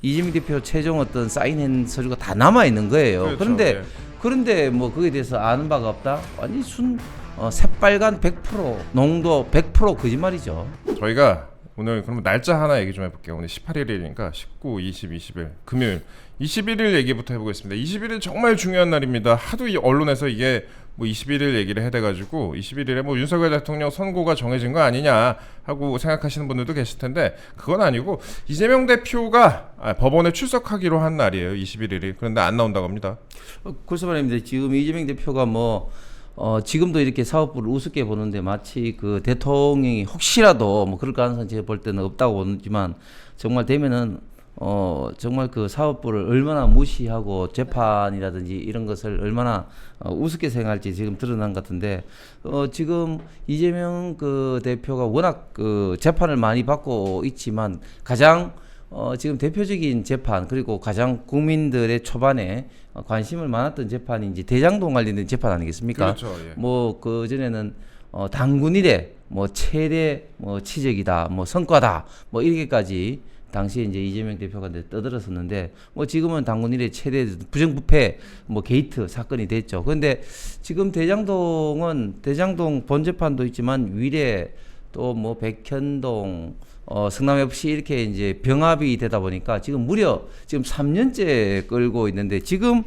이재명 대표 최종 어떤 사인한 서류가 다 남아 있는 거예요. 그렇죠, 그런데 예. 그런데 뭐 그거에 대해서 아는 바가 없다. 완전 새빨간 100% 농도 100% 거짓말이죠. 저희가 오늘 그러면 날짜 하나 얘기 좀 해볼게요. 오늘 18일이니까 19, 20, 21 금요일 21일 얘기부터 해보겠습니다. 21일 정말 중요한 날입니다. 하도 이 언론에서 이게 뭐 21일 얘기를 해대가지고 21일에 뭐 윤석열 대통령 선고가 정해진 거 아니냐 하고 생각하시는 분들도 계실 텐데 그건 아니고 이재명 대표가 법원에 출석하기로 한 날이에요. 21일이. 그런데 안 나온다고 합니다. 그래서 말입니다. 지금 이재명 대표가 지금도 이렇게 사업부를 우습게 보는데 마치 그 대통령이 혹시라도 뭐 그럴 가능성이 제가 볼 때는 없다고 보지만 정말 되면은 정말 그 사업부를 얼마나 무시하고 재판이라든지 이런 것을 얼마나 우습게 생각할지 지금 드러난 것 같은데 지금 이재명 그 대표가 워낙 그 재판을 많이 받고 있지만 가장 지금 대표적인 재판 그리고 가장 국민들의 초반에 관심을 많았던 재판이 이제 대장동 관련된 재판 아니겠습니까? 그렇죠. 예. 뭐 그 전에는 당군 이래 뭐 최대 뭐 치적이다 뭐 성과다 뭐 이렇게까지 당시에 이제 이재명 대표가 떠들었었는데 뭐 지금은 당군 이래 최대 부정부패 뭐 게이트 사건이 됐죠. 그런데 지금 대장동 본재판도 있지만 위례 또 뭐 백현동 성남 FC 이렇게 이제 병합이 되다 보니까 지금 무려 지금 3년째 끌고 있는데 지금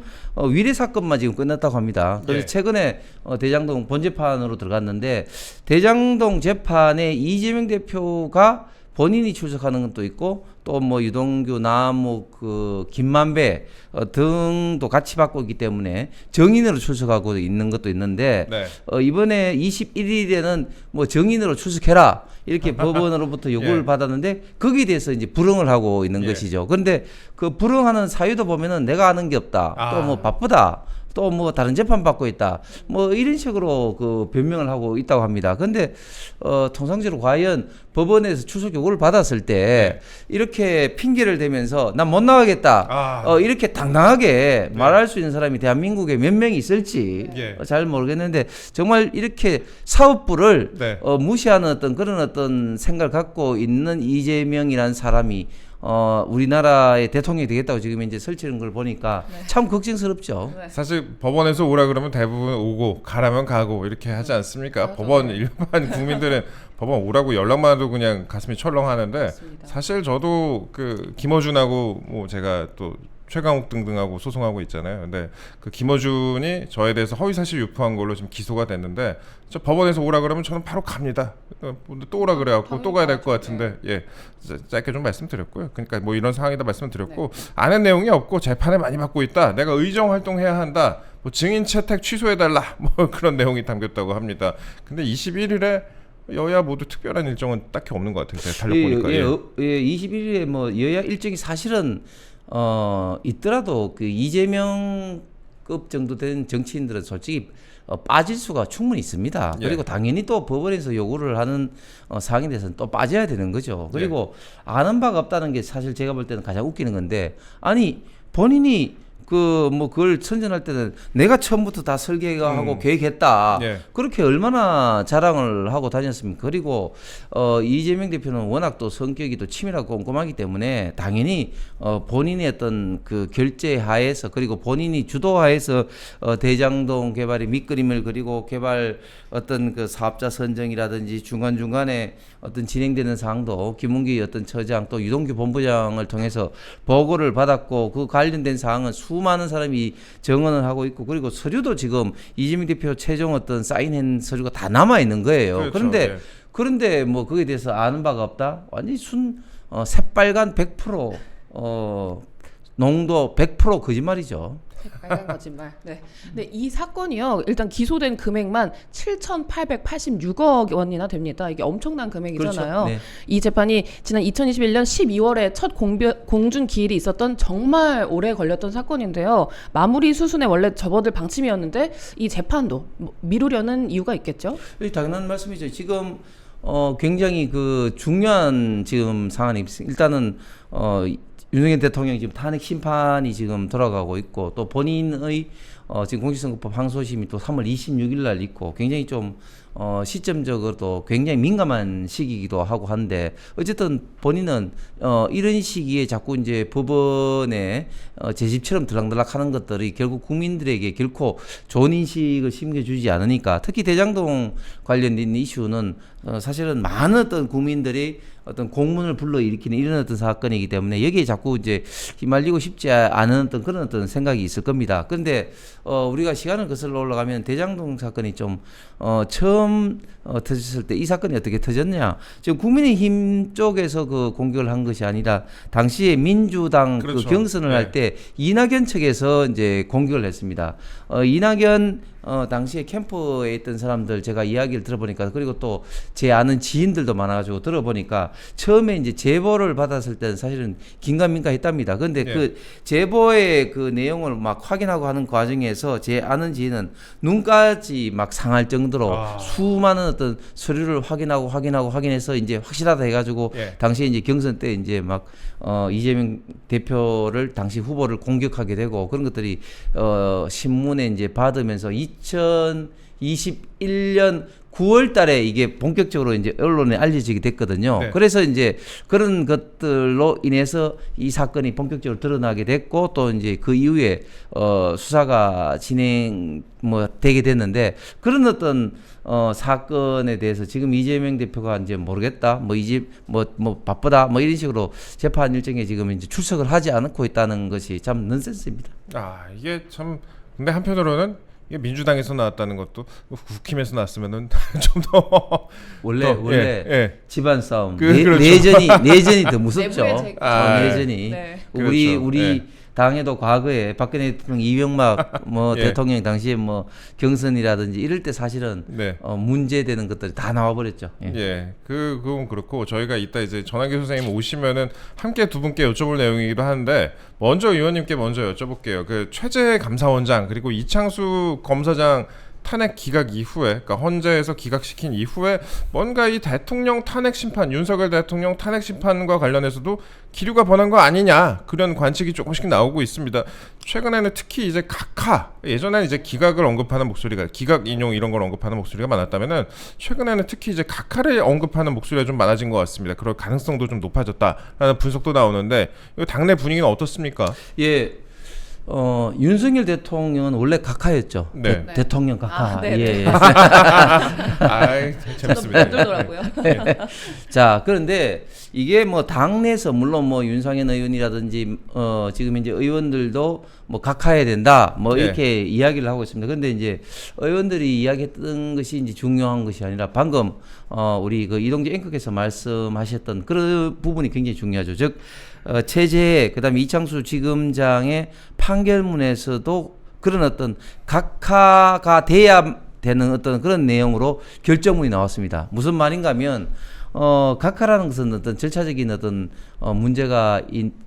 위례 사건만 지금 끝났다고 합니다. 그래서 예. 최근에 대장동 본재판으로 들어갔는데 대장동 재판에 이재명 대표가 본인이 출석하는 것도 있고 또 뭐 유동규, 나무, 그 김만배 등도 같이 받고 있기 때문에 정인으로 출석하고 있는 것도 있는데 네. 이번에 21일에는 뭐 정인으로 출석해라 이렇게 법원으로부터 요구를 예. 받았는데 거기에 대해서 이제 불응을 하고 있는 예. 것이죠. 그런데 그 불응하는 사유도 보면은 내가 아는 게 없다. 또 뭐 바쁘다. 또 뭐 다른 재판 받고 있다. 뭐 이런 식으로 그 변명을 하고 있다고 합니다. 근데 통상적으로 과연 법원에서 출석 요구를 받았을 때 이렇게 핑계를 대면서 난 못 나가겠다. 이렇게 당당하게 말할 수 있는 사람이 대한민국에 몇 명이 있을지 잘 모르겠는데 정말 이렇게 사업부를 무시하는 어떤 그런 어떤 생각을 갖고 있는 이재명이라는 사람이 우리나라의 대통령이 되겠다고 지금 이제 설치는 걸 보니까 참 걱정스럽죠. 사실 법원에서 오라 그러면 대부분 오고 가라면 가고 이렇게 하지 않습니까? 법원 일반 국민들은 법원 오라고 연락만 해도 그냥 가슴이 철렁하는데 맞습니다. 사실 저도 그 김어준하고 뭐 제가 또 최강욱 등등하고 소송하고 있잖아요. 근데 그 김어준이 저에 대해서 허위사실 유포한 걸로 지금 기소가 됐는데 저 법원에서 오라 그러면 저는 바로 갑니다. 또 오라 그래갖고 또 가야 될 것 같은데 짧게 좀 말씀드렸고요. 그러니까 뭐 이런 상황이다 말씀드렸고 아는 내용이 없고 재판을 많이 받고 있다. 내가 의정 활동해야 한다. 뭐 증인 채택 취소해달라. 뭐 그런 내용이 담겼다고 합니다. 근데 21일에 여야 모두 특별한 일정은 딱히 없는 것 같아요. 제가 달려보니까. 21일에 뭐 여야 일정이 사실은 있더라도 그 이재명급 정도 된 정치인들은 솔직히 빠질 수가 충분히 있습니다. 그리고 당연히 또 법원에서 요구를 하는 사항에 대해서는 또 빠져야 되는 거죠. 그리고 아는 바가 없다는 게 사실 제가 볼 때는 가장 웃기는 건데 아니 본인이 그걸 선전할 때는 내가 처음부터 다 설계하고 계획했다. 그렇게 얼마나 자랑을 하고 다녔습니까? 그리고 이재명 대표는 워낙 또 성격이 또 치밀하고 꼼꼼하기 때문에 당연히 본인의 어떤 그 결제 하에서 그리고 본인이 주도하에서 대장동 개발의 밑그림을 그리고 개발 어떤 그 사업자 선정이라든지 중간중간에 어떤 진행되는 사항도 김문기 어떤 처장 또 유동규 본부장을 통해서 보고를 받았고 그 관련된 사항은 수많은 사람이 증언을 하고 있고 그리고 서류도 지금 이재명 대표 최종 어떤 사인한 서류가 다 남아 있는 거예요. 그렇죠. 그런데 뭐 거기에 대해서 아는 바가 없다. 완전히 새빨간 100% 농도 100% 거짓말이죠. 빨간 거짓말. 네. 근데 이 사건이요. 일단 기소된 금액만 7,886억 원이나 됩니다. 이게 엄청난 금액이잖아요. 그렇죠. 이 재판이 지난 2021년 12월에 첫 공준 기일이 있었던 정말 오래 걸렸던 사건인데요. 마무리 수순에 원래 접어들 방침이었는데 이 재판도 미루려는 이유가 있겠죠? 당연한 말씀이죠. 지금 굉장히 그 중요한 지금 상황이 있습니다. 일단은 윤석열 대통령 지금 탄핵 심판이 지금 돌아가고 있고 또 본인의 지금 공직선거법 항소심이 또 3월 26일 날 있고 굉장히 좀 시점적으로도 굉장히 민감한 시기이기도 하고 한데 어쨌든 본인은 이런 시기에 자꾸 이제 법원에 제 집처럼 들락들락 하는 것들이 결국 국민들에게 결코 좋은 인식을 심겨주지 않으니까 특히 대장동 관련된 이슈는 사실은 많은 어떤 국민들이 어떤 공문을 불러일으키는 이런 어떤 사건이기 때문에 여기에 자꾸 이제 휘말리고 싶지 않은 어떤 그런 어떤 생각이 있을 겁니다. 그런데 우리가 시간을 거슬러 올라가면 대장동 사건이 좀 처음 터졌을 때 이 사건이 어떻게 터졌냐? 지금 국민의힘 쪽에서 그 공격을 한 것이 아니라 당시에 민주당 그렇죠. 그 경선을 네. 할 때 이낙연 측에서 이제 공격을 했습니다. 이낙연 당시에 캠프에 있던 사람들 제가 이야기를 들어보니까 그리고 또 제 아는 지인들도 많아가지고 들어보니까 처음에 이제 제보를 받았을 때는 사실은 긴가민가했답니다. 그런데 예. 그 제보의 그 내용을 막 확인하고 하는 과정에서 제 아는 지인은 눈까지 막 상할 정도로 수많은 어떤 서류를 확인해서 이제 확실하다 해가지고 예. 당시에 이제 경선 때 이제 막 이재명 대표를 당시 후보를 공격하게 되고 그런 것들이 신문에 이제 받으면서 2021년 9월 달에 이게 본격적으로 이제 언론에 알려지게 됐거든요. 네. 그래서 이제 그런 것들로 인해서 이 사건이 본격적으로 드러나게 됐고 또 이제 그 이후에 수사가 진행 되게 됐는데 그런 어떤 사건에 대해서 지금 이재명 대표가 이제 모르겠다, 바쁘다, 이런 식으로 재판 일정에 지금 이제 출석을 하지 않고 있다는 것이 참 넌센스입니다. 이게 참 근데 한편으로는 이게 민주당에서 나왔다는 것도 국힘에서 나왔으면은 좀 더 원래 예. 집안 싸움, 그렇죠. 내전이 더 무섭죠. 내부의 내전이 네. 우리 그렇죠. 예. 당에도 과거에 박근혜 대통령, 이명박 예. 대통령 당시에 경선이라든지 이럴 때 사실은 네. 문제되는 것들이 다 나와버렸죠. 예. 예, 그건 그렇고 저희가 이따 이제 전환기 선생님 오시면은 함께 두 분께 여쭤볼 내용이기도 한데 먼저 의원님께 먼저 여쭤볼게요. 그 최재 감사원장 그리고 이창수 검사장 탄핵 기각 이후에, 그러니까 헌재에서 기각시킨 이후에 뭔가 이 대통령 탄핵 심판, 윤석열 대통령 탄핵 심판과 관련해서도 기류가 번한 거 아니냐 그런 관측이 조금씩 나오고 있습니다. 최근에는 특히 이제 각하, 예전에는 이제 기각을 언급하는 목소리가, 기각 인용 이런 걸 언급하는 목소리가 많았다면은 최근에는 특히 이제 각하를 언급하는 목소리가 좀 많아진 것 같습니다. 그럴 가능성도 좀 높아졌다라는 분석도 나오는데 이 당내 분위기는 어떻습니까? 예. 윤석열 대통령은 원래 각하였죠. 네. 대통령 각하. 네, 네. 예. 아이, 재밌습니다. 맴돌더라고요. 자, 그런데 이게 당내에서 물론 윤상현 의원이라든지 지금 이제 의원들도 각하해야 된다 네. 이렇게 이야기를 하고 있습니다. 그런데 이제 의원들이 이야기했던 것이 이제 중요한 것이 아니라 방금 우리 그 이동재 앵커께서 말씀하셨던 그런 부분이 굉장히 중요하죠. 즉 최재 그다음에 이창수 지검장의 판결문에서도 그런 어떤 각하가 돼야 되는 어떤 그런 내용으로 결정문이 나왔습니다. 무슨 말인가 하면 각하라는 것은 어떤 절차적인 어떤 문제가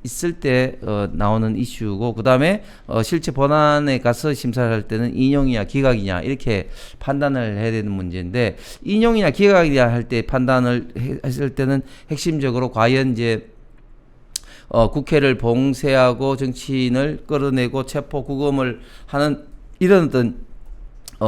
있을 때 나오는 이슈고 그다음에 실제 본안에 가서 심사를 할 때는 인용이냐 기각이냐 이렇게 판단을 해야 되는 문제인데 인용이냐 기각이냐 할 때 판단을 했을 때는 핵심적으로 과연 이제 국회를 봉쇄하고 정치인을 끌어내고 체포 구금을 하는 이런 어떤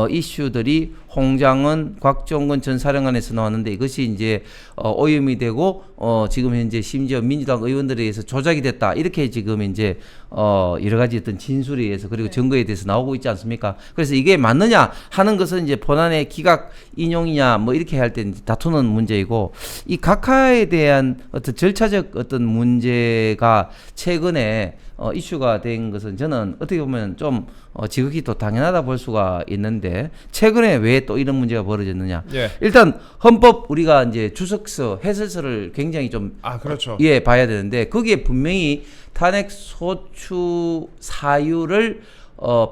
이슈들이 홍장은, 곽종근 전 사령관에서 나왔는데 이것이 이제 오염이 되고 지금 현재 심지어 민주당 의원들에 의해서 조작이 됐다 이렇게 지금 이제 여러 가지 어떤 진술에 의해서 그리고 증거에 대해서 나오고 있지 않습니까? 그래서 이게 맞느냐 하는 것은 이제 본안의 기각 인용이냐 이렇게 할 때 다투는 문제이고 이 각하에 대한 어떤 절차적 어떤 문제가 최근에 이슈가 된 것은 저는 어떻게 보면 좀 지극히 또 당연하다 볼 수가 있는데 최근에 왜 또 이런 문제가 벌어졌느냐? 예. 일단 헌법 우리가 이제 주석서 해설서를 굉장히 좀 그렇죠. 봐야 되는데 거기에 분명히 탄핵 소추 사유를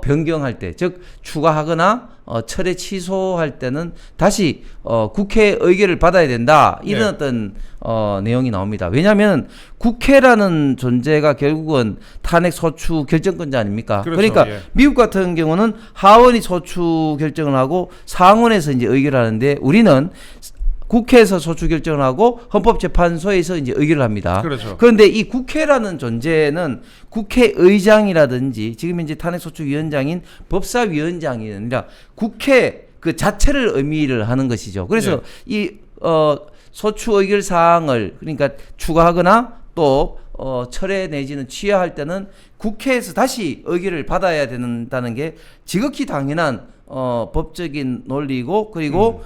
변경할 때, 즉 추가하거나 철회 취소할 때는 다시 국회 의결을 받아야 된다 이런 네. 어떤 내용이 나옵니다. 왜냐하면 국회라는 존재가 결국은 탄핵 소추 결정권자 아닙니까? 그렇죠. 그러니까 예. 미국 같은 경우는 하원이 소추 결정을 하고 상원에서 이제 의결하는데 우리는 국회에서 소추 결정을 하고 헌법재판소에서 이제 의결을 합니다. 그렇죠. 그런데 이 국회라는 존재는 국회의장이라든지 지금 이제 탄핵소추위원장인 법사위원장이 아니라 국회 그 자체를 의미를 하는 것이죠. 그래서 이 소추 의결 사항을 그러니까 추가하거나 또 철회 내지는 취하할 때는 국회에서 다시 의결을 받아야 된다는 게 지극히 당연한 법적인 논리고 그리고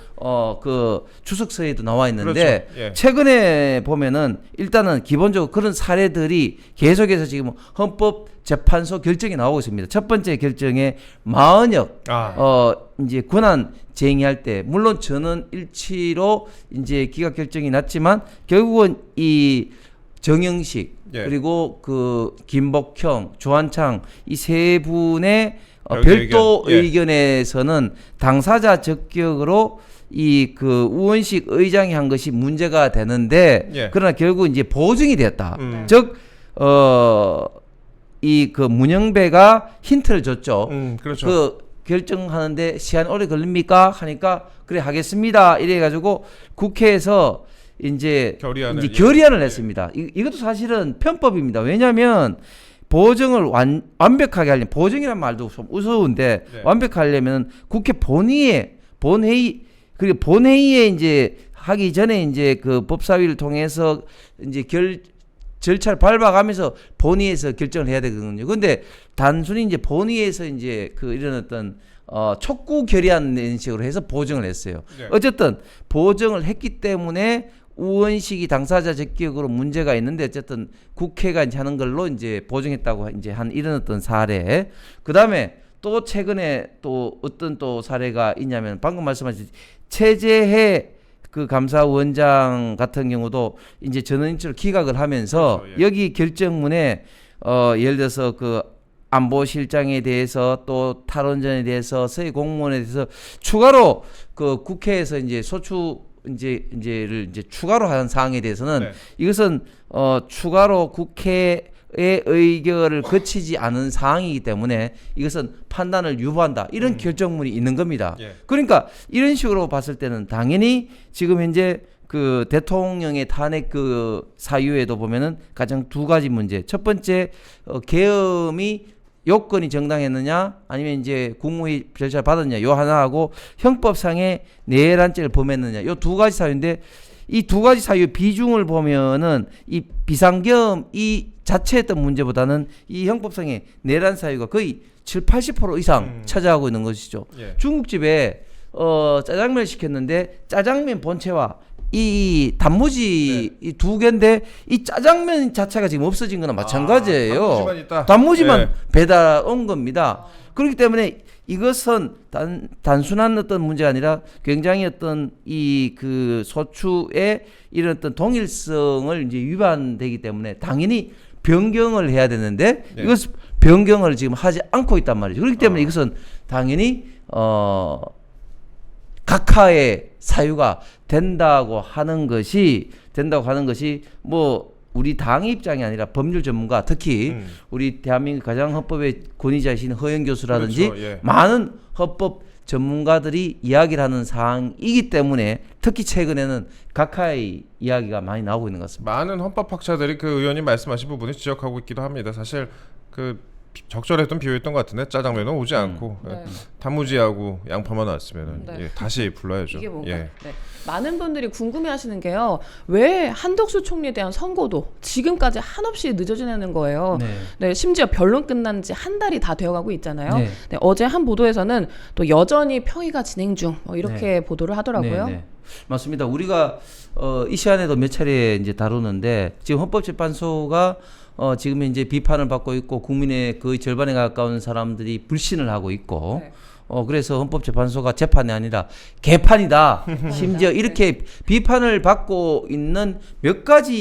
그 주석서에도 나와 있는데 그렇죠. 예. 최근에 보면은 일단은 기본적으로 그런 사례들이 계속해서 지금 헌법재판소 결정이 나오고 있습니다. 첫 번째 결정에 마은혁 이제 권한 쟁의할 때 물론 전원 일치로 이제 기각 결정이 났지만 결국은 이 정영식 그리고 그 김복형, 조한창 이 세 분의 별도 의견에서는 당사자 적격으로 이 그 우원식 의장이 한 것이 문제가 되는데 그러나 결국 이제 보증이 되었다. 즉 이 그 문영배가 힌트를 줬죠. 그렇죠. 그 결정하는데 시간이 오래 걸립니까? 하니까 그래 하겠습니다. 이래 가지고 국회에서 이제 결의안을 냈습니다. 이것도 사실은 편법입니다. 왜냐하면 보정을 완벽하게 하려면 보정이란 말도 좀 우스운데 완벽하려면 국회 본회의 그리고 본회의에 이제 하기 전에 이제 그 법사위를 통해서 이제 절차를 밟아가면서 본회의에서 결정을 해야 되거든요. 근데 단순히 이제 본회의에서 이제 그 이런 어떤 촉구 결의안 식으로 해서 보정을 했어요. 어쨌든 보정을 했기 때문에 우원식이 당사자 적격으로 문제가 있는데 어쨌든 국회가 이제 하는 걸로 이제 보정했다고 이제 한 이런 어떤 사례. 그다음에 또 최근에 또 어떤 또 사례가 있냐면 방금 말씀하신 최재해 그 감사원장 같은 경우도 이제 전원인치로 기각을 하면서 그렇죠, 여기 결정문에 예를 들어서 그 안보실장에 대해서 또 탈원전에 대해서 서해 공무원에 대해서 추가로 그 국회에서 이제 소추 이제를 추가로 하는 사항에 대해서는 이것은 추가로 국회의 의결을 거치지 않은 사항이기 때문에 이것은 판단을 유보한다. 이런 결정문이 있는 겁니다. 그러니까 이런 식으로 봤을 때는 당연히 지금 현재 그 대통령의 탄핵 그 사유에도 보면은 가장 두 가지 문제. 첫 번째 계엄이 요건이 정당했느냐 아니면 이제 국무회의 절차를 받았느냐 요 하나하고 형법상의 내란죄를 범했느냐 요 두 가지 사유인데 이 두 가지 사유의 비중을 보면은 이 비상계엄 이 자체였던 문제보다는 이 형법상의 내란 사유가 거의 70-80% 이상 차지하고 있는 것이죠. 중국집에 짜장면을 시켰는데 짜장면 본체와 이 단무지 이 두 개인데 이 짜장면 자체가 지금 없어진 거나 마찬가지예요. 단무지만 배달 온 겁니다. 그렇기 때문에 이것은 단순한 어떤 문제가 아니라 굉장히 어떤 이 그 소추의 이런 어떤 동일성을 이제 위반되기 때문에 당연히 변경을 해야 되는데 이것 변경을 지금 하지 않고 있단 말이죠. 그렇기 때문에 이것은 당연히 각하의 사유가 된다고 하는 것이 뭐 우리 당의 입장이 아니라 법률 전문가 특히 우리 대한민국 가장 헌법의 권위자이신 허영 교수라든지 그렇죠, 많은 헌법 전문가들이 이야기를 하는 사항이기 때문에 특히 최근에는 각하의 이야기가 많이 나오고 있는 것 같습니다. 많은 헌법학자들이 그 의원님 말씀하신 부분을 지적하고 있기도 합니다. 사실 그 적절했던 비유였던 것 같은데 짜장면은 오지 않고 단무지하고 양파만 왔으면 다시 불러야죠. 이게 뭔가 많은 분들이 궁금해하시는 게요. 왜 한덕수 총리에 대한 선고도 지금까지 한없이 늦어지는 거예요. 심지어 변론 끝난 지 한 달이 다 되어가고 있잖아요. 어제 한 보도에서는 또 여전히 평의가 진행 중 이렇게 보도를 하더라고요. 맞습니다. 우리가 이 시간에도 몇 차례 이제 다루는데 지금 헌법재판소가 지금 이제 비판을 받고 있고 국민의 거의 절반에 가까운 사람들이 불신을 하고 있고 그래서 헌법재판소가 재판이 아니라 개판이다. 심지어 이렇게 비판을 받고 있는 몇 가지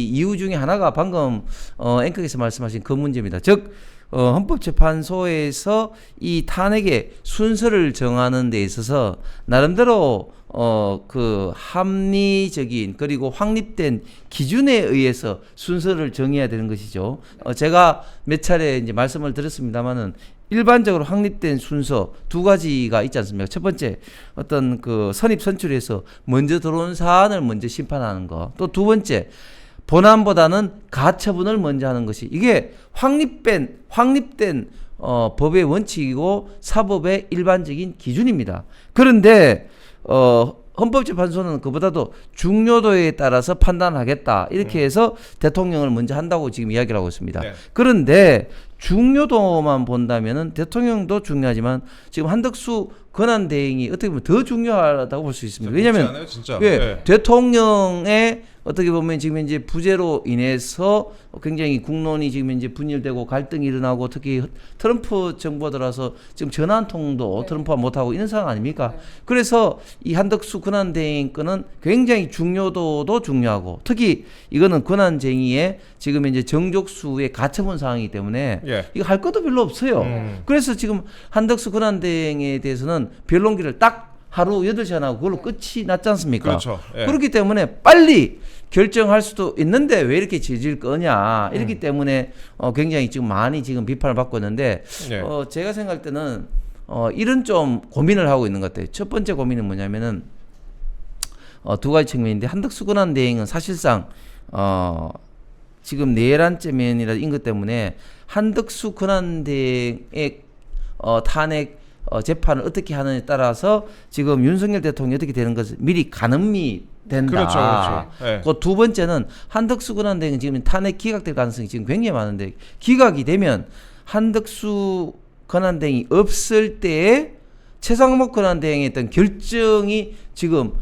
이유 중에 하나가 방금 앵커께서 말씀하신 그 문제입니다. 즉 헌법재판소에서 이 탄핵의 순서를 정하는 데 있어서 나름대로 그 합리적인 그리고 확립된 기준에 의해서 순서를 정해야 되는 것이죠. 제가 몇 차례 이제 말씀을 드렸습니다만은 일반적으로 확립된 순서 두 가지가 있지 않습니까? 첫 번째 어떤 그 선입 선출에서 먼저 들어온 사안을 먼저 심판하는 거. 또 두 번째 본안보다는 가처분을 먼저 하는 것이 이게 확립된 법의 원칙이고 사법의 일반적인 기준입니다. 그런데 헌법재판소는 그보다도 중요도에 따라서 판단하겠다 이렇게 해서 대통령을 먼저 한다고 지금 이야기를 하고 있습니다. 네. 그런데 중요도만 본다면은 대통령도 중요하지만 지금 한덕수 권한대행이 어떻게 보면 더 중요하다고 볼 수 있습니다. 왜냐하면 않아요, 진짜. 예, 네. 대통령의 어떻게 보면 지금 이제 부재로 인해서 굉장히 국론이 지금 이제 분열되고 갈등이 일어나고 특히 트럼프 정부가 들어와서 지금 전화 한 통도 트럼프가 못하고 이런 상황 아닙니까? 그래서 이 한덕수 권한대행 건은 굉장히 중요도도 중요하고 특히 이거는 권한쟁의의 지금 이제 정족수의 가처분 사항이기 때문에 예. 이거 할 것도 별로 없어요. 그래서 지금 한덕수 권한대행에 대해서는 변론기를 딱 하루 8시간 하고 그걸로 끝이 났지 않습니까? 그렇죠. 예. 그렇기 때문에 빨리 결정할 수도 있는데 왜 이렇게 질질 거냐. 이렇기 때문에 굉장히 지금 많이 지금 비판을 받고 있는데 예. 제가 생각할 때는 이런 좀 고민을 하고 있는 것 같아요. 첫 번째 고민은 뭐냐면은 두 가지 측면인데 한덕수 권한대행은 사실상 지금 내란죄면이라 인것 때문에 한덕수 권한대행의 탄핵 재판을 어떻게 하느냐에 따라서 지금 윤석열 대통령이 어떻게 되는 것을 미리 가늠이 된다. 그렇죠, 그렇죠. 예. 그 두 번째는 한덕수 권한대행은 지금 탄핵 기각될 가능성이 지금 굉장히 많은데 기각이 되면 한덕수 권한대행이 없을 때에 최상목 권한대행의 어떤 결정이 지금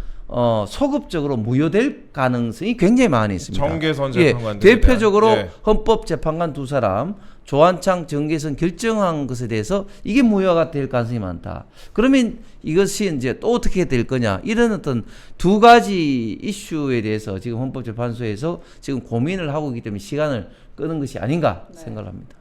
소급적으로 무효될 가능성이 굉장히 많이 있습니다. 정계선 예, 재판관 대표적으로 예. 헌법재판관 두 사람 조한창 정계선 결정한 것에 대해서 이게 무효가 될 가능성이 많다. 그러면 이것이 이제 또 어떻게 될 거냐 이런 어떤 두 가지 이슈에 대해서 지금 헌법재판소에서 지금 고민을 하고 있기 때문에 시간을 끄는 것이 아닌가 생각을 합니다.